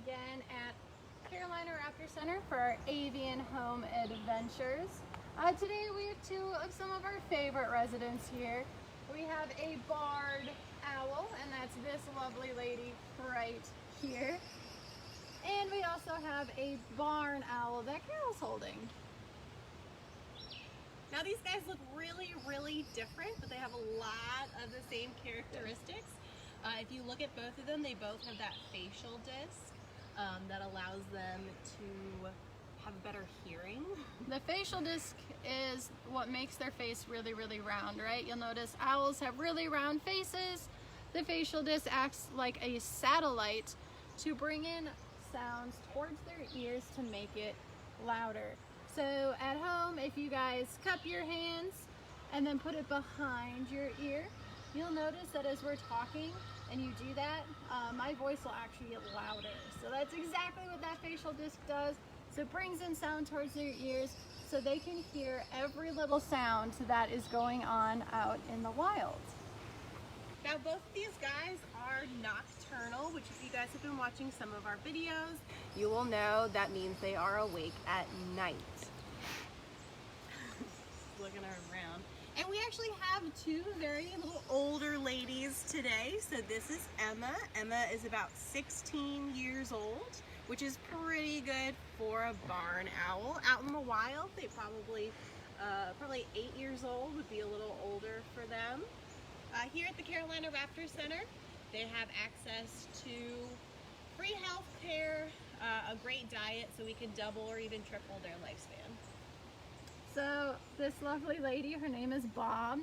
again at Carolina Raptor Center for our avian home adventures. Today we have two of some of our favorite residents here. We have a barred owl, and that's this lovely lady right here. And we also have a barn owl that Carol's holding. Now these guys look really different, but they have a lot of the same characteristics. If you look at both of them, they both have that facial disc that allows them to have better hearing. The facial disc is what makes their face really round, right? You'll notice owls have really round faces. The facial disc acts like a satellite to bring in sounds towards their ears to make it louder. So at home, if you guys cup your hands and then put it behind your ear, you'll notice that as we're talking and you do that, my voice will actually get louder. So that's exactly what that facial disc does. So it brings in sound towards their ears so they can hear every little sound that is going on out in the wild. Now both of these guys are nocturnal, which if you guys have been watching some of our videos, you will know that means they are awake at night. Looking around. And we actually have two very little older ladies today. So this is Emma. Emma is about 16 years old, which is pretty good for a barn owl. Out in the wild, they probably 8 years old would be a little older for them. Here at the Carolina Raptor Center, they have access to free health care, a great diet, so we can double or even triple their lifespan. So this lovely lady, her name is Bob.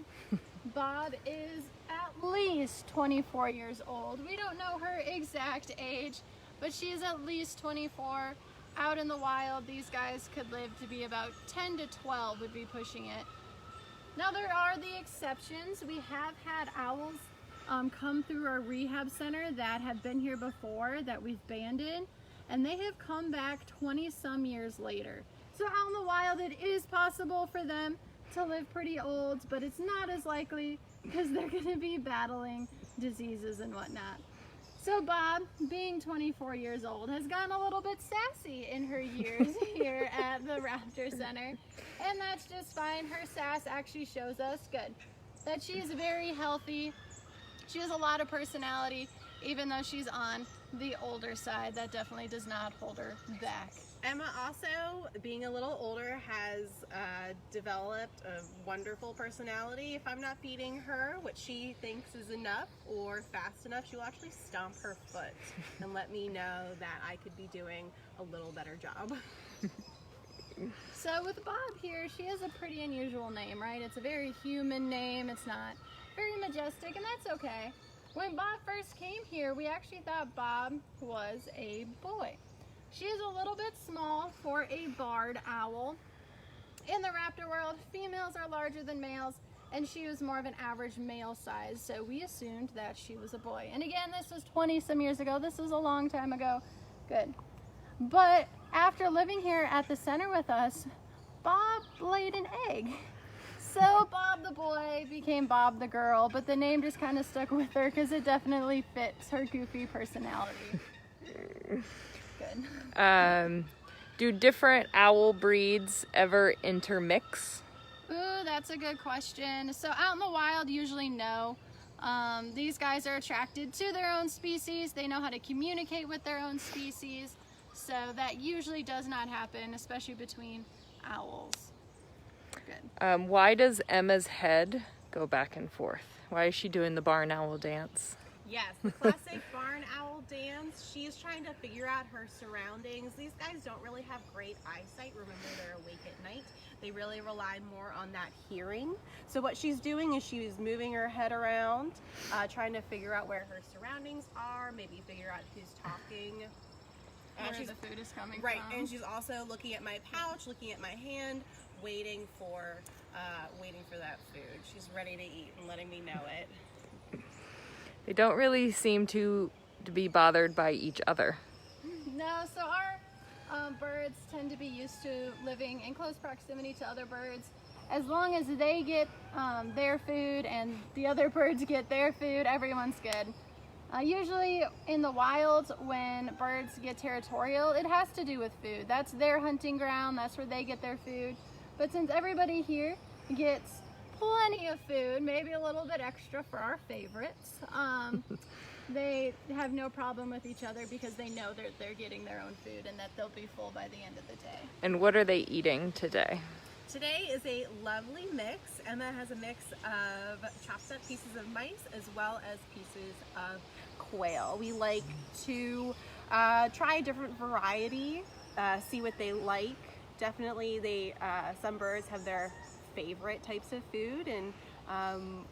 Bob is at least 24 years old. We don't know her exact age, but she is at least 24. Out in the wild, these guys could live to be about 10 to 12 would be pushing it. Now there are the exceptions. We have had owls come through our rehab center that have been here before that we've banded, and they have come back 20 some years later. So out in the wild, it is possible for them to live pretty old, but it's not as likely because they're going to be battling diseases and whatnot. So Bob, being 24 years old, has gotten a little bit sassy in her years here at the Raptor Center, and that's just fine. Her sass actually shows us good that she is very healthy. She has a lot of personality, even though she's on the older side. That definitely does not hold her back. Emma also, being a little older, has developed a wonderful personality. If I'm not feeding her what she thinks is enough or fast enough, she'll actually stomp her foot and let me know that I could be doing a little better job. So with Bob here, she has a pretty unusual name, right? It's a very human name. It's not very majestic, and that's okay. When Bob first came here, we actually thought Bob was a boy. She is a little bit small for a barred owl. In the raptor world, females are larger than males, and she was more of an average male size, so we assumed that she was a boy. And again, this was 20 some years ago. This is a long time ago. Good. But after living here at the center with us, Bob laid an egg. So Bob the boy became Bob the girl, but the name just kind of stuck with her because it definitely fits her goofy personality. Good. Do different owl breeds ever intermix? Ooh, that's a good question. So out in the wild, usually no. These guys are attracted to their own species. They know how to communicate with their own species. So that usually does not happen, especially between owls. Good. Why does Emma's head go back and forth? Why is she doing the barn owl dance? Yes, the classic barn owl dance. She is trying to figure out her surroundings. These guys don't really have great eyesight. Remember, they're awake at night. They really rely more on that hearing. So what she's doing is she's moving her head around, trying to figure out where her surroundings are, maybe figure out who's talking. Where the food is coming right, from. And she's also looking at my pouch, looking at my hand, waiting for that food. She's ready to eat and letting me know it. They don't really seem to be bothered by each other. No, so our birds tend to be used to living in close proximity to other birds. As long as they get their food and the other birds get their food, everyone's good. Usually in the wild, when birds get territorial, it has to do with food. That's their hunting ground, that's where they get their food. But since everybody here gets plenty of food, maybe a little bit extra for our favorites, they have no problem with each other because they know they're getting their own food and that they'll be full by the end of the day. And what are they eating today? Today is a lovely mix. Emma has a mix of chopped up pieces of mice as well as pieces of quail. We like to try a different variety, see what they like. Definitely some birds have their favorite types of food, and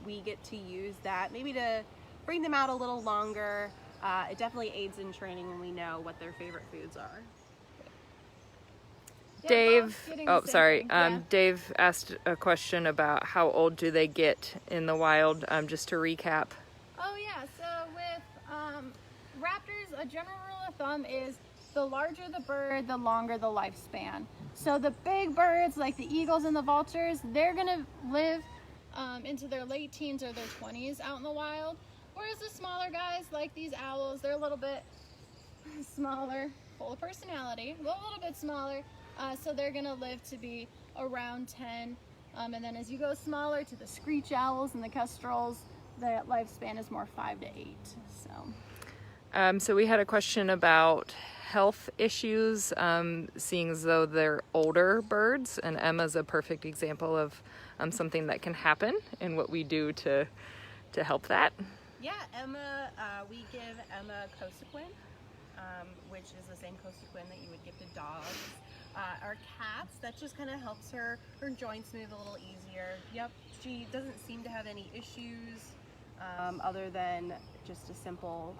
we get to use that maybe to bring them out a little longer. It definitely aids in training when we know what their favorite foods are. Dave, Yeah. Dave asked a question about how old do they get in the wild, just to recap. Oh yeah, so with raptors, a general rule of thumb is the larger the bird, the longer the lifespan. So the big birds like the eagles and the vultures, they're gonna live into their late teens or their 20s out in the wild. Whereas the smaller guys like these owls, they're a little bit smaller, full of personality, a little bit smaller. So they're gonna live to be around 10. And then as you go smaller to the screech owls and the kestrels, the lifespan is more 5 to 8. So we had a question about health issues, seeing as though they're older birds, and Emma's a perfect example of something that can happen and what we do to help that. Yeah, Emma, we give Emma Cosequin, which is the same Cosequin that you would give to dogs. Our cats, that just kind of helps her joints move a little easier. Yep, she doesn't seem to have any issues other than just a simple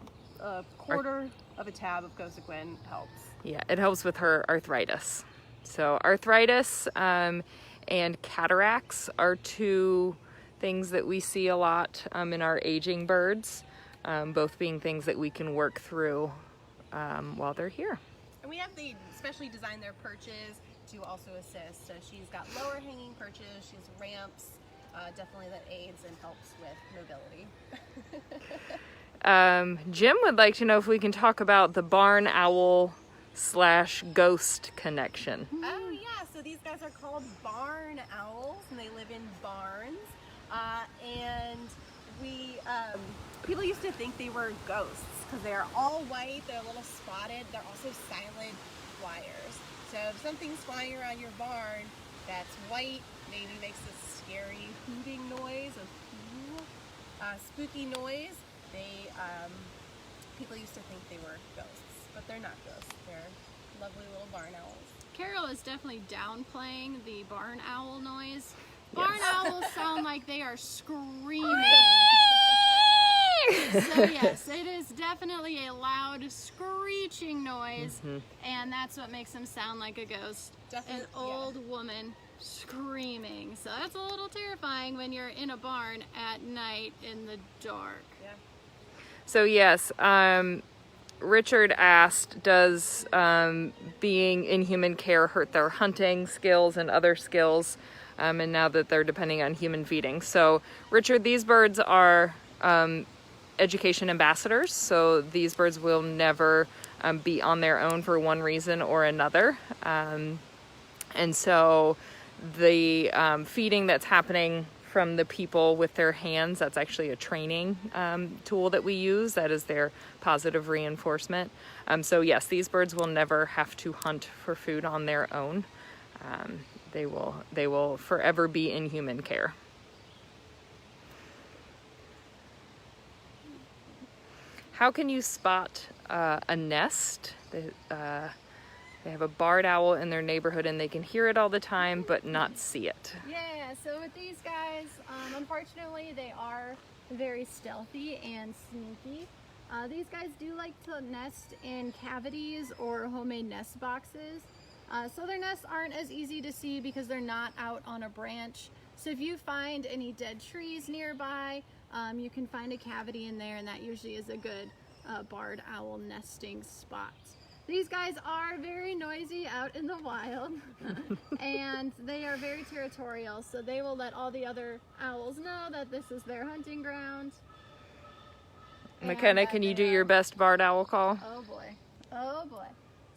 quarter of a tab of Cosequin helps. Yeah, it helps with her arthritis. So arthritis and cataracts are two things that we see a lot in our aging birds, both being things that we can work through while they're here. And we have specially designed their perches to also assist. So she's got lower hanging perches, she has ramps, definitely that aids and helps with mobility. Jim would like to know if we can talk about the barn owl / ghost connection. Oh yeah, so these guys are called barn owls and they live in barns. And people used to think they were ghosts because they are all white, they're a little spotted, they're also silent flyers. So if something's flying around your barn that's white, maybe makes a scary hooting noise, a spooky noise, people used to think they were ghosts, but they're not ghosts. They're lovely little barn owls. Carol is definitely downplaying the barn owl noise. Barn owls sound like they are screaming. So yes, it is definitely a loud screeching noise, and that's what makes them sound like a ghost. An old woman screaming. So that's a little terrifying when you're in a barn at night in the dark. Yeah. So yes, Richard asked, does being in human care hurt their hunting skills and other skills, and now that they're depending on human feeding? So Richard, these birds are education ambassadors, so these birds will never be on their own for one reason or another, and so the feeding that's happening from the people with their hands, that's actually a training tool that we use. That is their positive reinforcement. So yes, these birds will never have to hunt for food on their own. They will forever be in human care. How can you spot a nest? They have a barred owl in their neighborhood and they can hear it all the time but not see it. Yeah, so with these guys, unfortunately they are very stealthy and sneaky. These guys do like to nest in cavities or homemade nest boxes. So their nests aren't as easy to see because they're not out on a branch. So if you find any dead trees nearby, you can find a cavity in there, and that usually is a good barred owl nesting spot. These guys are very noisy out in the wild and they are very territorial, so they will let all the other owls know that this is their hunting ground. McKenna, can you do your best barred owl call? Oh boy. Oh boy.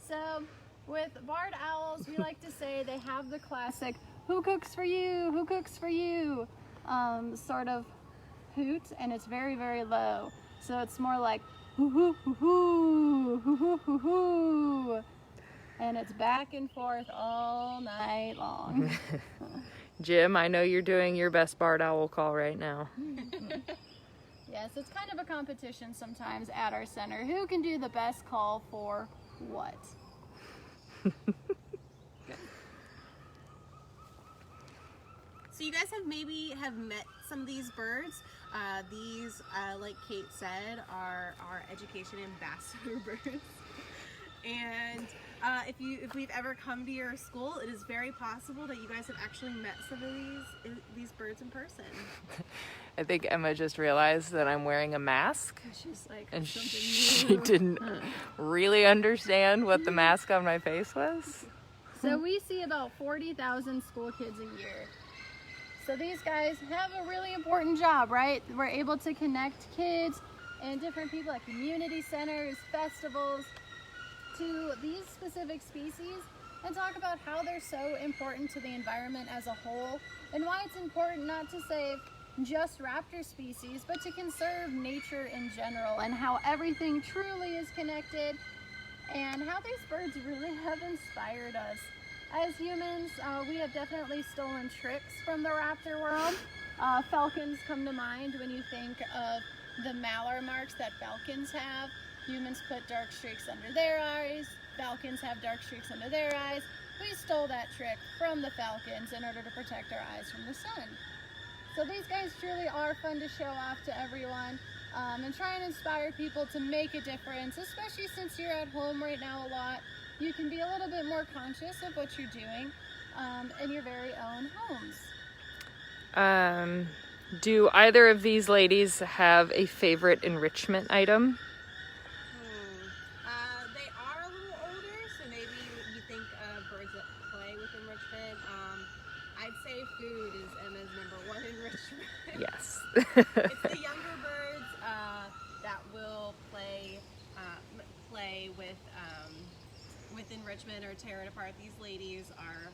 So with barred owls, we like to say they have the classic "who cooks for you? Who cooks for you?" Sort of hoot, and it's very, very low. So it's more like hoo hoo hoo hoo hoo hoo hoo hoo, and it's back and forth all night long. Jim, I know you're doing your best barred owl call right now. Yes, it's kind of a competition sometimes at our center. Who can do the best call for what? So you guys have met some of these birds. These, like Kate said, are our education ambassador birds. And if we've ever come to your school, it is very possible that you guys have actually met some of these birds in person. I think Emma just realized that I'm wearing a mask, She's like, and something she new. didn't really understand what the mask on my face was. So we see about 40,000 school kids a year. So these guys have a really important job, right? We're able to connect kids and different people at community centers, festivals, to these specific species and talk about how they're so important to the environment as a whole and why it's important not to save just raptor species, but to conserve nature in general and how everything truly is connected and how these birds really have inspired us. As humans, we have definitely stolen tricks from the raptor world. Falcons come to mind when you think of the malar marks that falcons have. Humans put dark streaks under their eyes. Falcons have dark streaks under their eyes. We stole that trick from the falcons in order to protect our eyes from the sun. So these guys truly are fun to show off to everyone and try and inspire people to make a difference, especially since you're at home right now a lot. You can be a little bit more conscious of what you're doing in your very own homes. Do either of these ladies have a favorite enrichment item? They are a little older, so maybe you think of birds that play with enrichment. I'd say food is Emma's #1 enrichment. Yes. It's the younger birds that will play with enrichment or tear it apart. These ladies are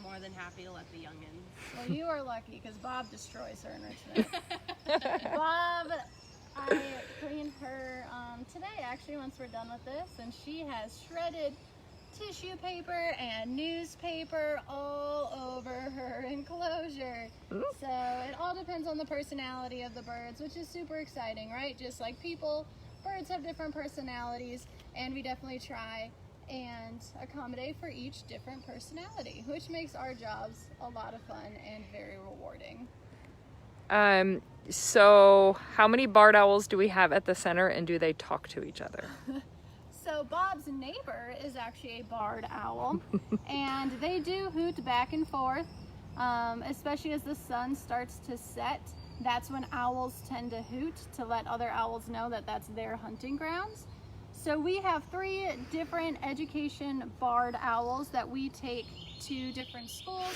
more than happy to let the youngins. Well, you are lucky because Bob destroys her enrichment. Bob, I cleaned her today actually once we're done with this, and she has shredded tissue paper and newspaper all over her enclosure. So it all depends on the personality of the birds, which is super exciting, right? Just like people, birds have different personalities, and we definitely try and accommodate for each different personality, which makes our jobs a lot of fun and very rewarding. So how many barred owls do we have at the center, and do they talk to each other? So Bob's neighbor is actually a barred owl, and they do hoot back and forth, especially as the sun starts to set. That's when owls tend to hoot to let other owls know that that's their hunting grounds. So we have 3 different education barred owls that we take to different schools.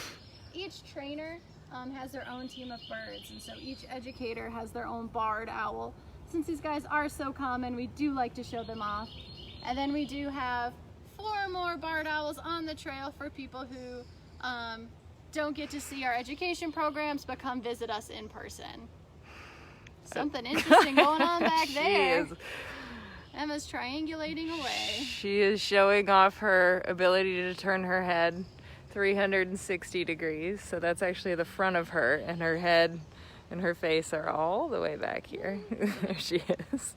Each trainer has their own team of birds, and so each educator has their own barred owl. Since these guys are so common, we do like to show them off. And then we do have 4 more barred owls on the trail for people who don't get to see our education programs but come visit us in person. Something interesting going on back there. She is. Emma's triangulating away. She is showing off her ability to turn her head 360 degrees. So that's actually the front of her, and her head and her face are all the way back here. There she is.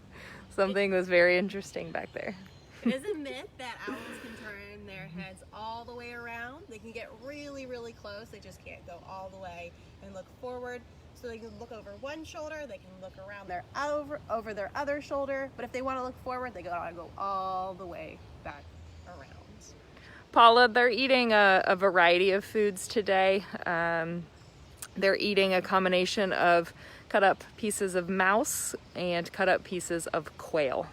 Something was very interesting back there. It is a myth that owls can turn their heads all the way around. They can get really, really close. They just can't go all the way and look forward. So they can look over one shoulder, they can look around their over their other shoulder, but if they want to look forward, they gotta go all the way back around. Paula, they're eating a variety of foods today. They're eating a combination of cut up pieces of mouse and cut up pieces of quail.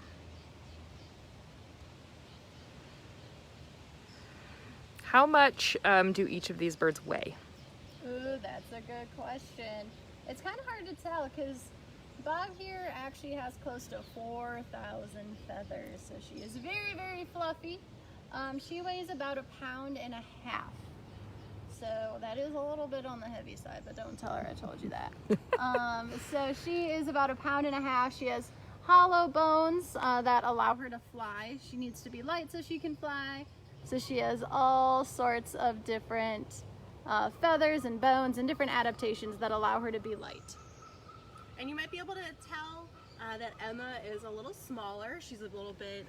How much do each of these birds weigh? Ooh, that's a good question. It's kind of hard to tell because Bob here actually has close to 4,000 feathers, so she is very, very fluffy. She weighs about 1.5 pounds. So that is a little bit on the heavy side, but don't tell her I told you that. So she is about 1.5 pounds. She has hollow bones that allow her to fly. She needs to be light so she can fly. So she has all sorts of different feathers and bones and different adaptations that allow her to be light. And you might be able to tell that Emma is a little smaller. She's a little bit,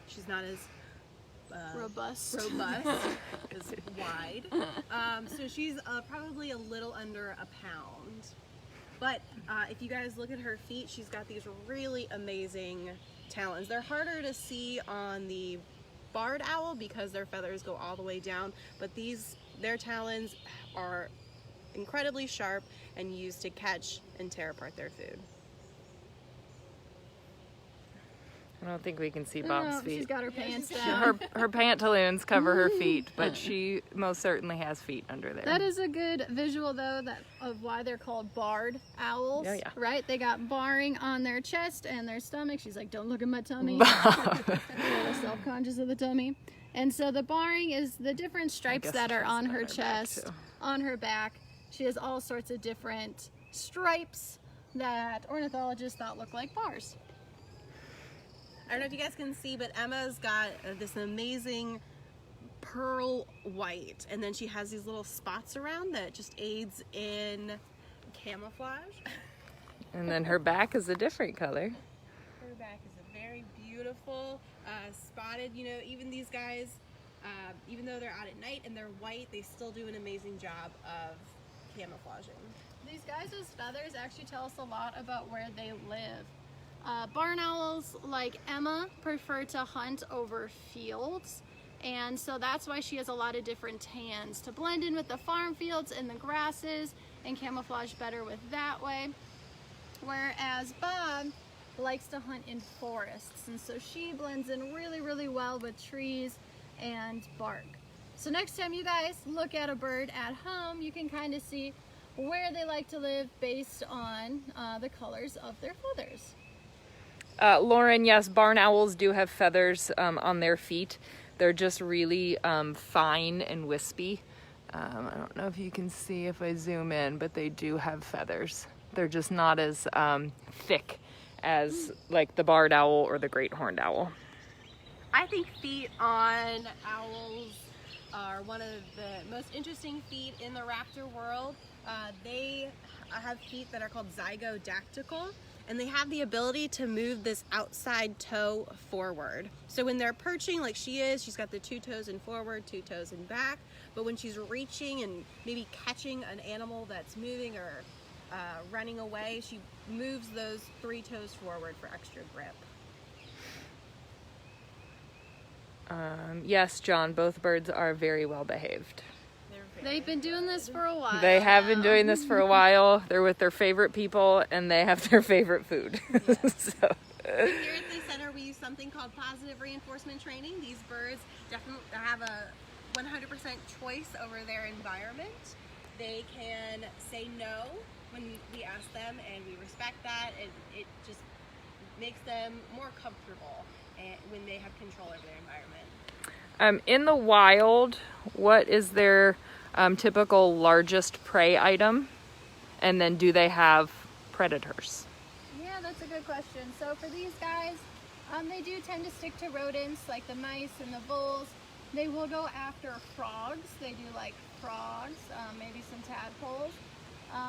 she's not as robust, as wide. So she's probably a little under 1 pound. But if you guys look at her feet, she's got these really amazing talons. They're harder to see on the barred owl because their feathers go all the way down, but their talons are incredibly sharp and used to catch and tear apart their food. I don't think we can see Bob's feet. She's got her pants down. Her pantaloons cover her feet, but she most certainly has feet under there. That is a good visual, though, of why they're called barred owls. Oh, yeah. Right? They got barring on their chest and their stomach. She's like, don't look at my tummy. They're self-conscious of the tummy. And so the barring is the different stripes that are on her chest, on her back. She has all sorts of different stripes that ornithologists thought look like bars. I don't know if you guys can see, but Emma's got this amazing pearl white, and then she has these little spots around that just aids in camouflage. And then her back is a different color. Her back is a very beautiful spotted, you know, even these guys, even though they're out at night and they're white, they still do an amazing job of camouflaging. These guys' feathers actually tell us a lot about where they live. Barn owls like Emma prefer to hunt over fields, and so that's why she has a lot of different tans to blend in with the farm fields and the grasses and camouflage better with that way. Whereas Bob likes to hunt in forests, and so she blends in really, really well with trees and bark. So next time you guys look at a bird at home, you can kind of see where they like to live based on the colors of their feathers. Lauren, yes, barn owls do have feathers on their feet. They're just really fine and wispy. I don't know if you can see if I zoom in, but they do have feathers. They're just not as thick as like the barred owl or the great horned owl. I think feet on owls are one of the most interesting feet in the raptor world. They have feet that are called zygodactyl, and they have the ability to move this outside toe forward. So when they're perching like she is, she's got the 2 toes in forward, 2 toes in back, but when she's reaching and maybe catching an animal that's moving or running away, she moves those 3 toes forward for extra grip. Yes, John, both birds are very well behaved. They've been doing this for a while. They have been doing this for a while. They're with their favorite people and they have their favorite food. Yes. So. Here at the center we use something called positive reinforcement training. These birds definitely have a 100% choice over their environment. They can say no when we ask them, and we respect that, and it just makes them more comfortable when they have control over their environment. In the wild, what is their typical largest prey item? And then do they have predators? Yeah, that's a good question. So for these guys, they do tend to stick to rodents like the mice and the voles. They will go after frogs. They do like frogs, maybe some tadpoles.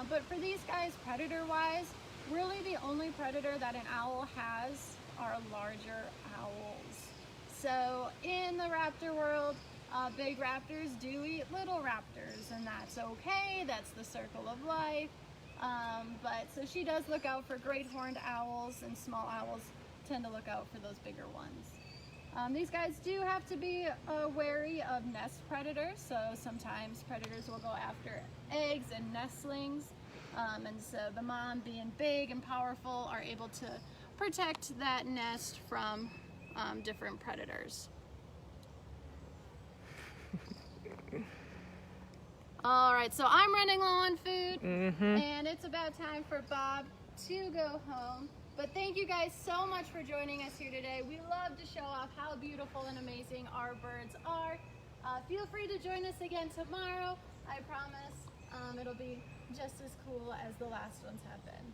But for these guys, predator-wise, really the only predator that an owl has are larger owls. So in the raptor world, big raptors do eat little raptors, and that's okay. That's the circle of life. But so she does look out for great horned owls, and small owls tend to look out for those bigger ones. These guys do have to be wary of nest predators, so sometimes predators will go after eggs and nestlings, and so the mom, being big and powerful, are able to protect that nest from different predators. All right, so I'm running low on food, and it's about time for Bob to go home. But thank you guys so much for joining us here today. We love to show off how beautiful and amazing our birds are. Feel free to join us again tomorrow. I promise it'll be just as cool as the last ones have been.